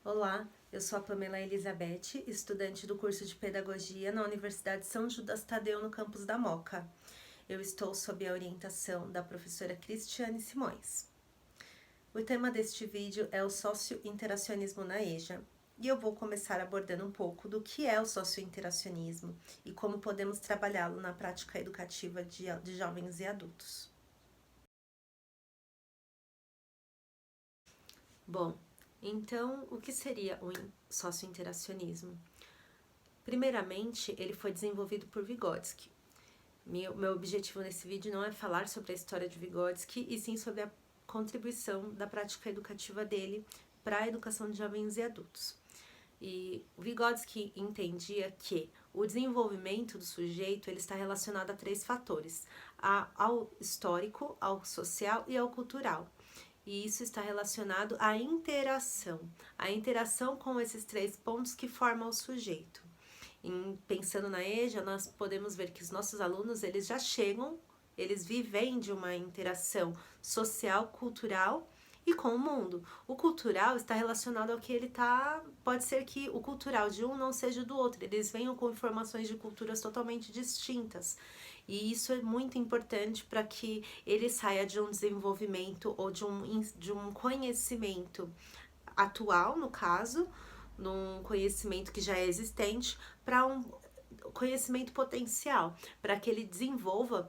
Olá, eu sou a Pamela Elizabeth, estudante do curso de Pedagogia na Universidade São Judas Tadeu, no campus da Moca. Eu estou sob a orientação da professora Cristiane Simões. O tema deste vídeo é o socio-interacionismo na EJA, e eu vou começar abordando um pouco do que é o socio-interacionismo e como podemos trabalhá-lo na prática educativa de jovens e adultos. Bom, então o que seria o socio-interacionismo? Primeiramente, ele foi desenvolvido por Vygotsky. Meu objetivo nesse vídeo não é falar sobre a história de Vygotsky, e sim sobre a contribuição da prática educativa dele para a educação de jovens e adultos. E Vygotsky entendia que o desenvolvimento do sujeito ele está relacionado a três fatores: ao histórico, ao social e ao cultural. E isso está relacionado à interação com esses três pontos que formam o sujeito. Pensando na EJA, nós podemos ver que os nossos alunos, eles já chegam, eles vivem de uma interação social, cultural e com o mundo. O cultural está relacionado ao que ele está. Pode ser que o cultural de um não seja do outro, eles venham com informações de culturas totalmente distintas. E isso é muito importante para que ele saia de um desenvolvimento ou de um conhecimento atual, no caso, num conhecimento que já é existente, para um conhecimento potencial. Para que ele desenvolva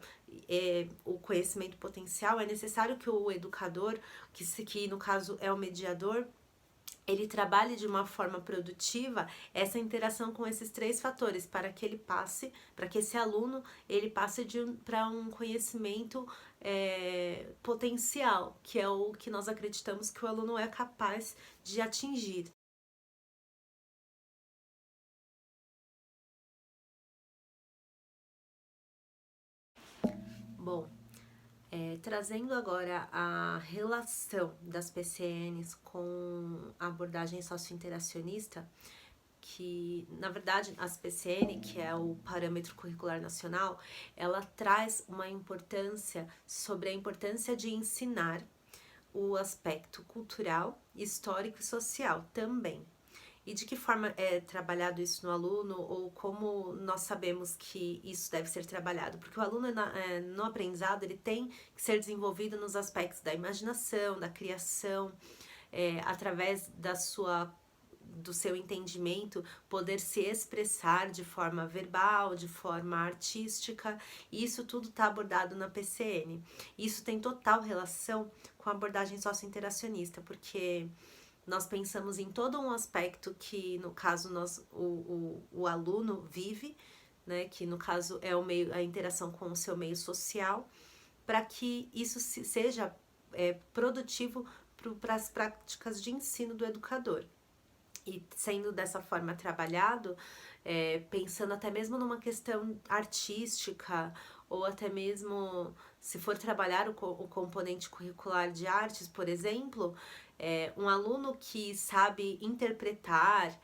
o conhecimento potencial, é necessário que o educador, que no caso é o mediador, ele trabalhe de uma forma produtiva essa interação com esses três fatores para que ele passe, para que esse aluno ele passe para um conhecimento potencial, que é o que nós acreditamos que o aluno é capaz de atingir. Bom, trazendo agora a relação das PCNs com a abordagem socio-interacionista, que na verdade as PCN, que é o Parâmetro Curricular Nacional, ela traz uma importância sobre a importância de ensinar o aspecto cultural, histórico e social também. E de que forma é trabalhado isso no aluno, ou como nós sabemos que isso deve ser trabalhado? Porque o aluno no aprendizado ele tem que ser desenvolvido nos aspectos da imaginação, da criação, através do seu entendimento, poder se expressar de forma verbal, de forma artística, e isso tudo está abordado na PCN. Isso tem total relação com a abordagem socio-interacionista, porque nós pensamos em todo um aspecto que, no caso, o aluno vive, né, que no caso é a interação com o seu meio social, para que isso seja produtivo para as práticas de ensino do educador. E sendo dessa forma trabalhado, pensando até mesmo numa questão artística, ou até mesmo se for trabalhar o componente curricular de artes, por exemplo, um aluno que sabe interpretar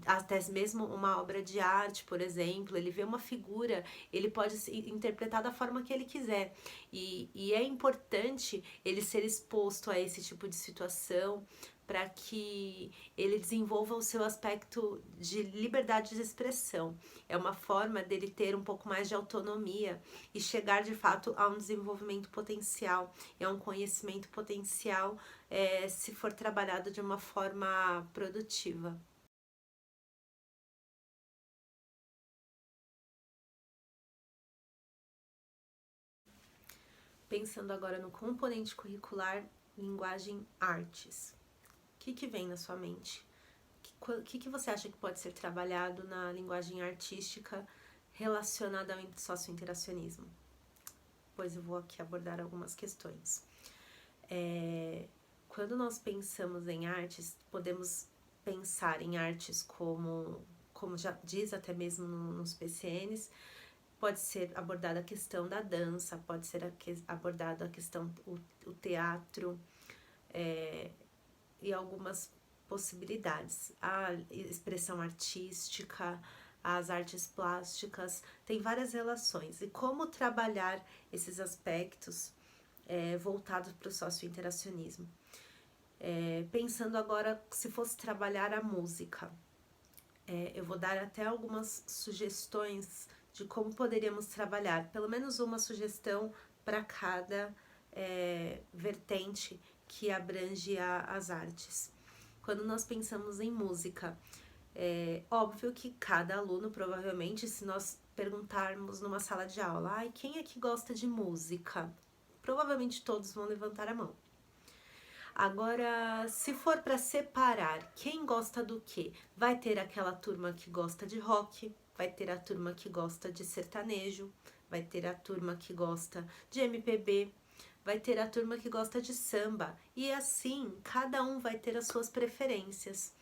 até mesmo uma obra de arte, por exemplo, ele vê uma figura, ele pode interpretar da forma que ele quiser. E é importante ele ser exposto a esse tipo de situação para que ele desenvolva o seu aspecto de liberdade de expressão. É uma forma dele ter um pouco mais de autonomia e chegar de fato a um desenvolvimento potencial, a um conhecimento potencial, se for trabalhado de uma forma produtiva. Pensando agora no componente curricular, linguagem artes. O que vem na sua mente? O que você acha que pode ser trabalhado na linguagem artística relacionada ao socio-interacionismo? Pois eu vou aqui abordar algumas questões. Quando nós pensamos em artes, podemos pensar em artes como já diz até mesmo nos PCNs, pode ser abordada a questão da dança, pode ser abordada a questão o teatro, e algumas possibilidades. A expressão artística, as artes plásticas, tem várias relações. E como trabalhar esses aspectos voltados para o socio-interacionismo? Pensando agora se fosse trabalhar a música, eu vou dar até algumas sugestões de como poderíamos trabalhar, pelo menos uma sugestão para cada vertente que abrange as artes. Quando nós pensamos em música, é óbvio que cada aluno, provavelmente, se nós perguntarmos numa sala de aula, quem é que gosta de música? Provavelmente todos vão levantar a mão. Agora, se for para separar quem gosta do quê, vai ter aquela turma que gosta de rock, vai ter a turma que gosta de sertanejo, vai ter a turma que gosta de MPB, vai ter a turma que gosta de samba, e assim cada um vai ter as suas preferências.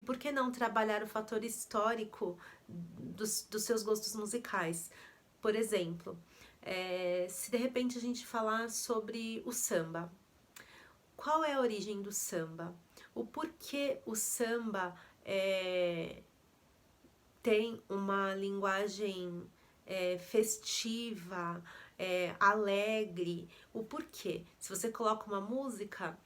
Por que não trabalhar o fator histórico dos seus gostos musicais? Por exemplo, se de repente a gente falar sobre o samba, qual é a origem do samba? O porquê o samba tem uma linguagem festiva, alegre? O porquê? Se você coloca uma música,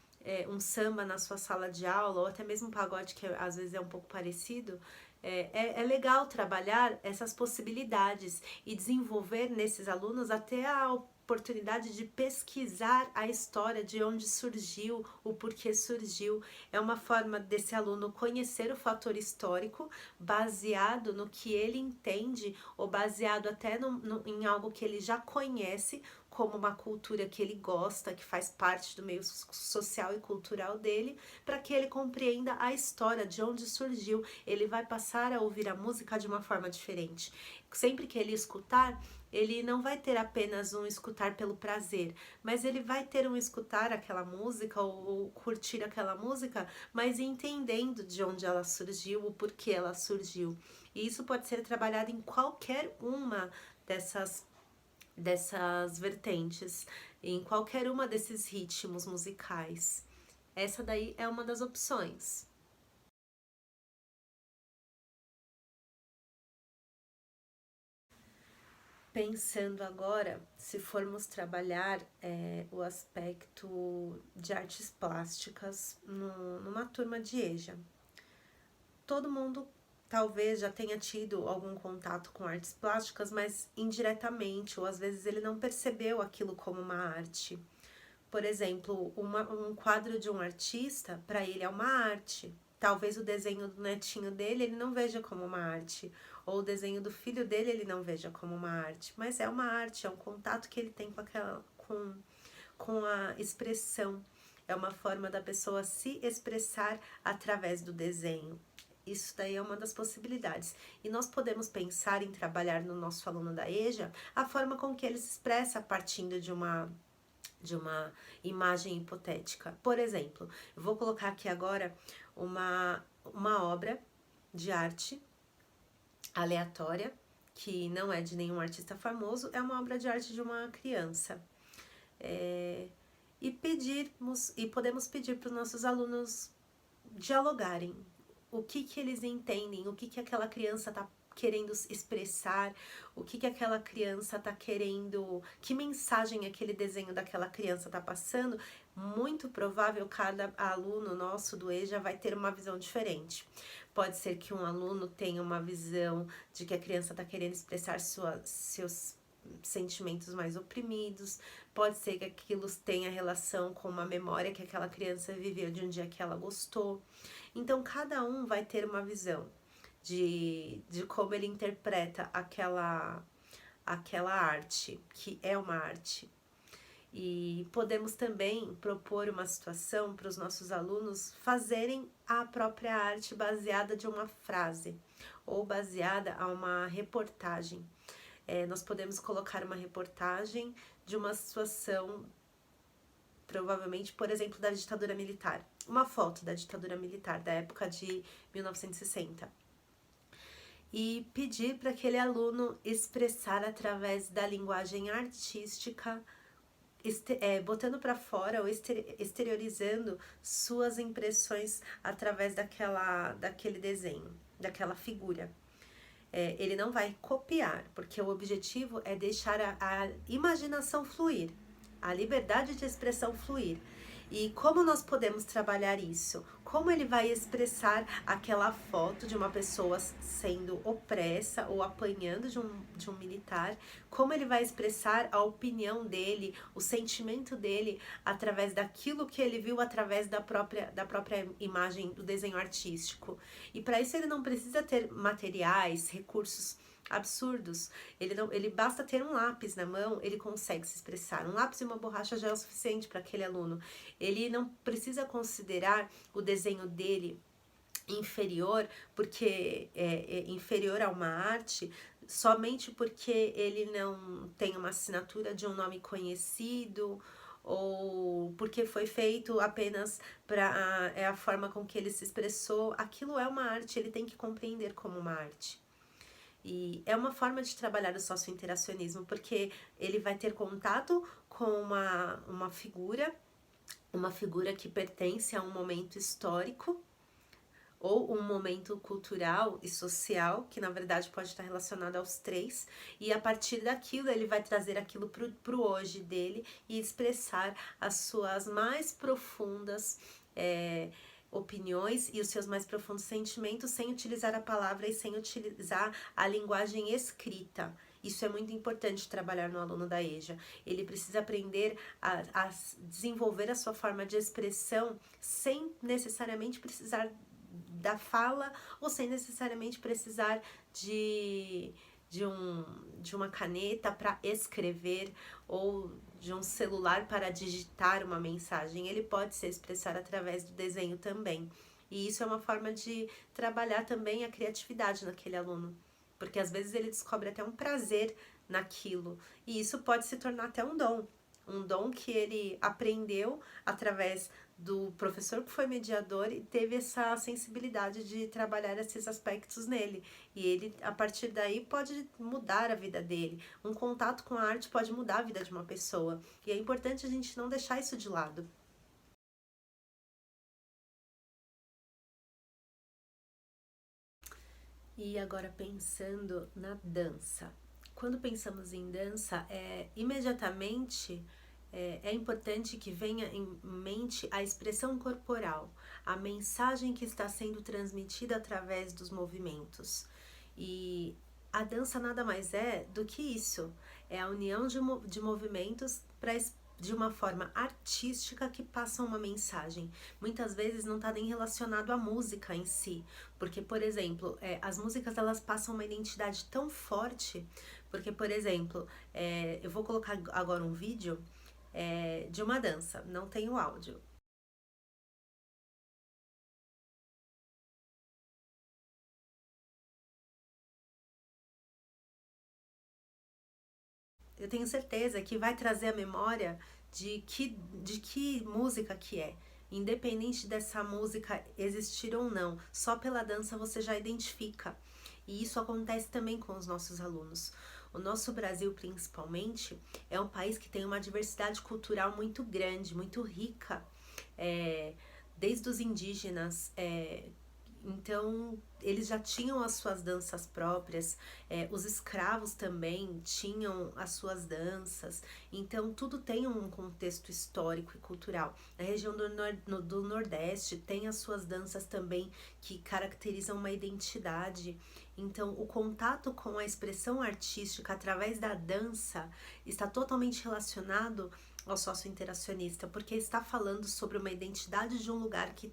um samba na sua sala de aula, ou até mesmo um pagode, que às vezes é um pouco parecido, é legal trabalhar essas possibilidades e desenvolver nesses alunos até a oportunidade de pesquisar a história, de onde surgiu, o porquê surgiu. É uma forma desse aluno conhecer o fator histórico baseado no que ele entende, ou baseado até em algo que ele já conhece, como uma cultura que ele gosta, que faz parte do meio social e cultural dele, para que ele compreenda a história, de onde surgiu. Ele vai passar a ouvir a música de uma forma diferente. Sempre que ele escutar, ele não vai ter apenas um escutar pelo prazer, mas ele vai ter um escutar aquela música ou curtir aquela música, mas entendendo de onde ela surgiu, o porquê ela surgiu. E isso pode ser trabalhado em qualquer uma dessas vertentes, em qualquer uma desses ritmos musicais. Essa daí é uma das opções. Pensando agora, se formos trabalhar o aspecto de artes plásticas numa turma de EJA, todo mundo talvez já tenha tido algum contato com artes plásticas, mas indiretamente, ou às vezes ele não percebeu aquilo como uma arte. Por exemplo, um quadro de um artista, para ele é uma arte. Talvez o desenho do netinho dele ele não veja como uma arte, ou o desenho do filho dele ele não veja como uma arte, mas é uma arte, é um contato que ele tem com a expressão. É uma forma da pessoa se expressar através do desenho. Isso daí é uma das possibilidades. E nós podemos pensar em trabalhar no nosso aluno da EJA a forma com que ele se expressa partindo de uma imagem hipotética. Por exemplo, eu vou colocar aqui agora uma obra de arte aleatória, que não é de nenhum artista famoso, é uma obra de arte de uma criança. E podemos pedir para os nossos alunos dialogarem. O que eles entendem, o que aquela criança está querendo expressar, o que aquela criança está querendo, que mensagem aquele desenho daquela criança está passando. Muito provável cada aluno nosso do EJA vai ter uma visão diferente. Pode ser que um aluno tenha uma visão de que a criança está querendo expressar seus sentimentos mais oprimidos, pode ser que aquilo tenha relação com uma memória que aquela criança viveu de um dia que ela gostou. Então, cada um vai ter uma visão de como ele interpreta aquela arte, que é uma arte. E podemos também propor uma situação para os nossos alunos fazerem a própria arte baseada de uma frase ou baseada a uma reportagem. Nós podemos colocar uma reportagem de uma situação, provavelmente, por exemplo, da ditadura militar. Uma foto da ditadura militar, da época de 1960. E pedir para aquele aluno expressar através da linguagem artística, botando para fora ou exteriorizando suas impressões através daquele desenho, daquela figura. Ele não vai copiar, porque o objetivo é deixar a imaginação fluir. a liberdade de expressão fluir. E como nós podemos trabalhar isso? Como ele vai expressar aquela foto de uma pessoa sendo opressa ou apanhando de um militar? Como ele vai expressar a opinião dele, o sentimento dele, através daquilo que ele viu, através da própria imagem do desenho artístico? E para isso ele não precisa ter materiais, recursos absurdos. Ele basta ter um lápis na mão, ele consegue se expressar. Um lápis e uma borracha já é o suficiente para aquele aluno. Ele não precisa considerar o desenho dele inferior, porque é inferior a uma arte, somente porque ele não tem uma assinatura de um nome conhecido, ou porque foi feito apenas para é a forma com que ele se expressou. Aquilo é uma arte, ele tem que compreender como uma arte. E é uma forma de trabalhar o socio-interacionismo, porque ele vai ter contato com uma figura que pertence a um momento histórico, ou um momento cultural e social, que na verdade pode estar relacionado aos três, e a partir daquilo ele vai trazer aquilo pro hoje dele e expressar as suas mais profundas opiniões e os seus mais profundos sentimentos sem utilizar a palavra e sem utilizar a linguagem escrita. Isso é muito importante trabalhar no aluno da EJA. Ele precisa aprender a desenvolver a sua forma de expressão sem necessariamente precisar da fala ou sem necessariamente precisar de uma caneta para escrever ou de um celular para digitar uma mensagem. Ele pode se expressar através do desenho também. E isso é uma forma de trabalhar também a criatividade naquele aluno, porque às vezes ele descobre até um prazer naquilo, e isso pode se tornar até um dom que ele aprendeu através do professor que foi mediador e teve essa sensibilidade de trabalhar esses aspectos nele. E ele, a partir daí, pode mudar a vida dele. Um contato com a arte pode mudar a vida de uma pessoa. E é importante a gente não deixar isso de lado. E agora pensando na dança. Quando pensamos em dança, imediatamente é importante que venha em mente a expressão corporal, a mensagem que está sendo transmitida através dos movimentos. E a dança nada mais é do que isso, é a união de movimentos de uma forma artística que passa uma mensagem. Muitas vezes não está nem relacionado à música em si, porque, por exemplo, as músicas elas passam uma identidade tão forte, porque, por exemplo, eu vou colocar agora um vídeo de uma dança, não tem o áudio. Eu tenho certeza que vai trazer a memória de que música que é. Independente dessa música existir ou não, só pela dança você já identifica. E isso acontece também com os nossos alunos. O nosso Brasil, principalmente, é um país que tem uma diversidade cultural muito grande, muito rica, desde os indígenas, então, eles já tinham as suas danças próprias, os escravos também tinham as suas danças, então tudo tem um contexto histórico e cultural. Na região do Nordeste tem as suas danças também que caracterizam uma identidade. Então, o contato com a expressão artística através da dança está totalmente relacionado ao socio-interacionista, porque está falando sobre uma identidade de um lugar que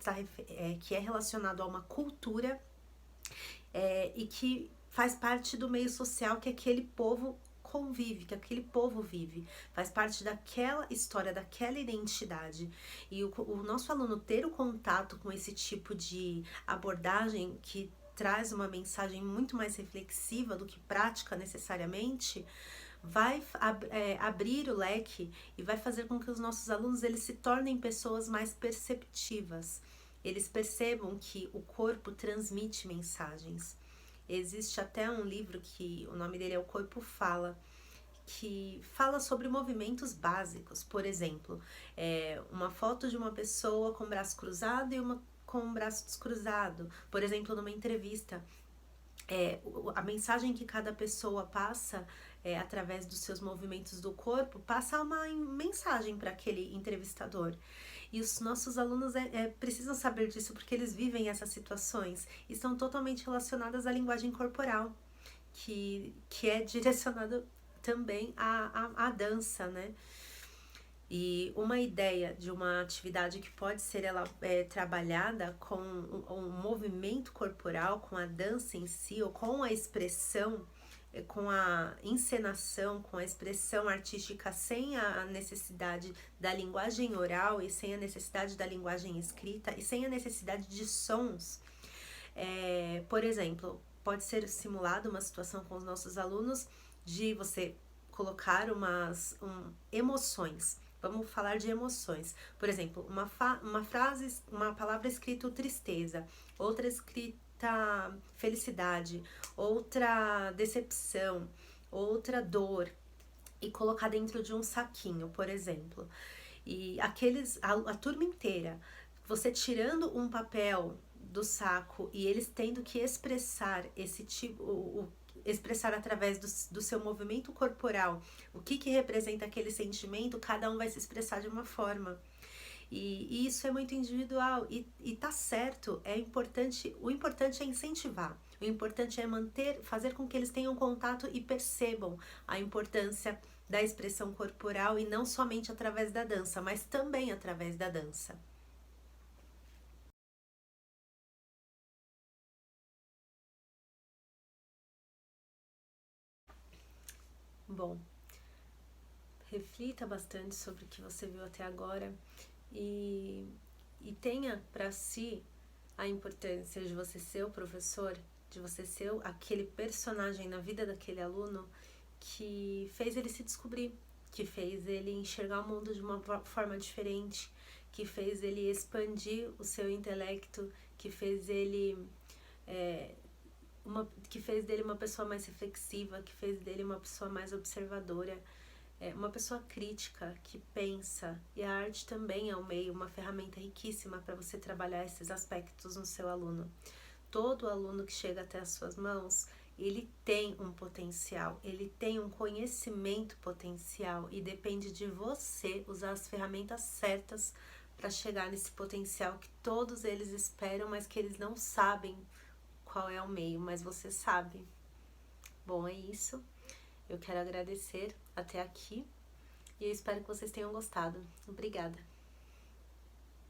é relacionado a uma cultura e que faz parte do meio social que aquele povo convive, que aquele povo vive, faz parte daquela história, daquela identidade. E o nosso aluno ter o contato com esse tipo de abordagem que traz uma mensagem muito mais reflexiva do que prática necessariamente, vai abrir o leque e vai fazer com que os nossos alunos eles se tornem pessoas mais perceptivas. Eles percebam que o corpo transmite mensagens. Existe até um livro que o nome dele é O Corpo Fala, que fala sobre movimentos básicos. Por exemplo, uma foto de uma pessoa com o braço cruzado e uma com o braço descruzado. Por exemplo, numa entrevista, a mensagem que cada pessoa passa através dos seus movimentos do corpo, passar uma mensagem para aquele entrevistador. E os nossos alunos precisam saber disso porque eles vivem essas situações e estão totalmente relacionadas à linguagem corporal, que é direcionada também à dança, né? E uma ideia de uma atividade que pode ser trabalhada com um movimento corporal, com a dança em si, ou com a expressão, com a encenação, com a expressão artística, sem a necessidade da linguagem oral e sem a necessidade da linguagem escrita e sem a necessidade de sons. Por exemplo, pode ser simulada uma situação com os nossos alunos de você colocar emoções. Vamos falar de emoções. Por exemplo, uma palavra escrita tristeza, outra escrita felicidade, outra decepção, outra dor, e colocar dentro de um saquinho, por exemplo. E a turma inteira, você tirando um papel do saco e eles tendo que expressar esse tipo, expressar através do seu movimento corporal o que representa aquele sentimento, cada um vai se expressar de uma forma. E isso é muito individual e tá certo, o importante é incentivar, o importante é fazer com que eles tenham contato e percebam a importância da expressão corporal e não somente através da dança, mas também através da dança. Bom, reflita bastante sobre o que você viu até agora e tenha para si a importância de você ser o professor, de você ser aquele personagem na vida daquele aluno que fez ele se descobrir, que fez ele enxergar o mundo de uma forma diferente, que fez ele expandir o seu intelecto, que fez ele que fez dele uma pessoa mais reflexiva, que fez dele uma pessoa mais observadora, uma pessoa crítica, que pensa. E a arte também é um meio, uma ferramenta riquíssima para você trabalhar esses aspectos no seu aluno. Todo aluno que chega até as suas mãos, ele tem um potencial, ele tem um conhecimento potencial e depende de você usar as ferramentas certas para chegar nesse potencial que todos eles esperam, mas que eles não sabem qual é o meio, mas você sabe. Bom, é isso. Eu quero agradecer até aqui e eu espero que vocês tenham gostado. Obrigada!